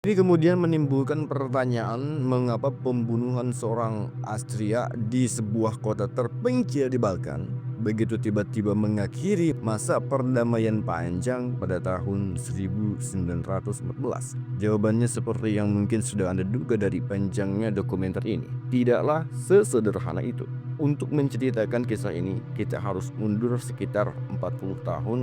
Ini kemudian menimbulkan pertanyaan mengapa pembunuhan seorang Austria di sebuah kota terpencil di Balkan begitu tiba-tiba mengakhiri masa perdamaian panjang pada tahun 1914. Jawabannya seperti yang mungkin sudah Anda duga dari panjangnya dokumenter ini. Tidaklah sesederhana itu. Untuk menceritakan kisah ini, kita harus mundur sekitar 40 tahun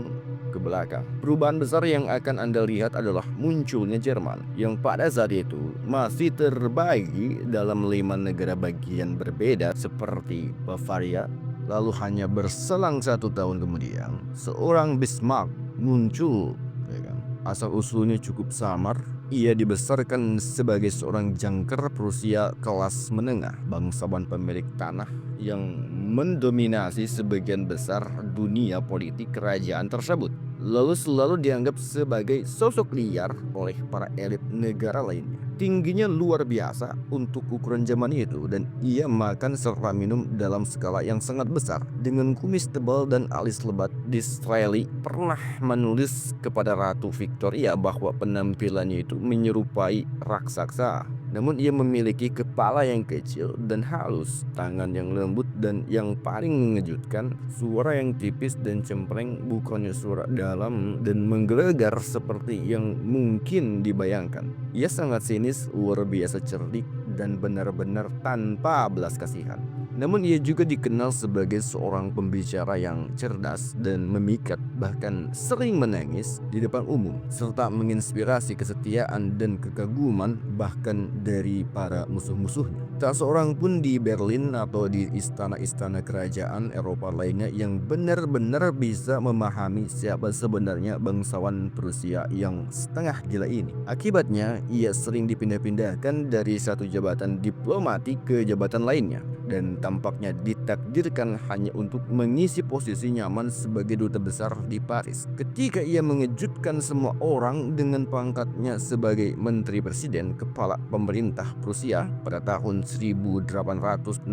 ke belakang. Perubahan besar yang akan Anda lihat adalah munculnya Jerman yang pada saat itu masih terbagi dalam 5 negara bagian berbeda seperti Bavaria. Lalu hanya berselang 1 tahun kemudian, seorang Bismarck muncul, ya kan? Asal-usulnya cukup samar. Ia dibesarkan sebagai seorang jangkar Prusia kelas menengah, bangsawan pemilik tanah yang mendominasi sebagian besar dunia politik kerajaan tersebut. Lalu selalu dianggap sebagai sosok liar oleh para elit negara lainnya. Tingginya luar biasa untuk ukuran zaman itu, dan ia makan serta minum dalam skala yang sangat besar. Dengan kumis tebal dan alis lebat, Disraeli pernah menulis kepada Ratu Victoria bahwa penampilannya itu menyerupai raksasa. Namun ia memiliki kepala yang kecil dan halus, tangan yang lembut, dan yang paling mengejutkan, suara yang tipis dan cempreng, bukannya suara dalam dan menggelegar seperti yang mungkin dibayangkan. Ia sangat sinis, luar biasa cerdik, dan benar-benar tanpa belas kasihan. Namun ia juga dikenal sebagai seorang pembicara yang cerdas dan memikat, bahkan sering menangis di depan umum, serta menginspirasi kesetiaan dan kekaguman bahkan dari para musuh-musuhnya. Tak seorang pun di Berlin atau di istana-istana kerajaan Eropa lainnya yang benar-benar bisa memahami siapa sebenarnya bangsawan Prusia yang setengah gila ini. Akibatnya, ia sering dipindah-pindahkan dari satu jabatan diplomatik ke jabatan lainnya, dan tampaknya ditakdirkan hanya untuk mengisi posisi nyaman sebagai duta besar di Paris. Ketika ia mengejutkan semua orang dengan pangkatnya sebagai Menteri Presiden Kepala Pemerintah Prusia pada tahun 1862,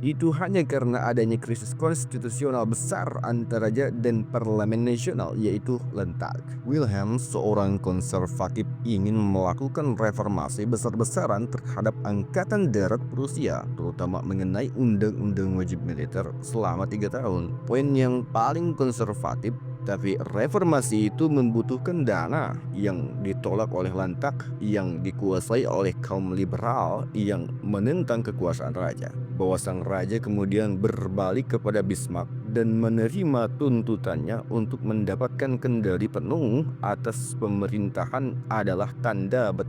itu hanya karena adanya krisis konstitusional besar antara raja dan parlemen nasional, yaitu Landtag. Wilhelm, seorang konservatif, ingin melakukan reformasi besar-besaran terhadap angkatan darat Prusia, terutama mengenai undang-undang wajib militer selama 3 tahun. Poin yang paling konservatif, tapi reformasi itu membutuhkan dana yang ditolak oleh Landtag yang dikuasai oleh kaum liberal yang menentang kekuasaan raja. Bahwa sang raja kemudian berbalik kepada Bismarck dan menerima tuntutannya untuk mendapatkan kendali penuh atas pemerintahan adalah tanda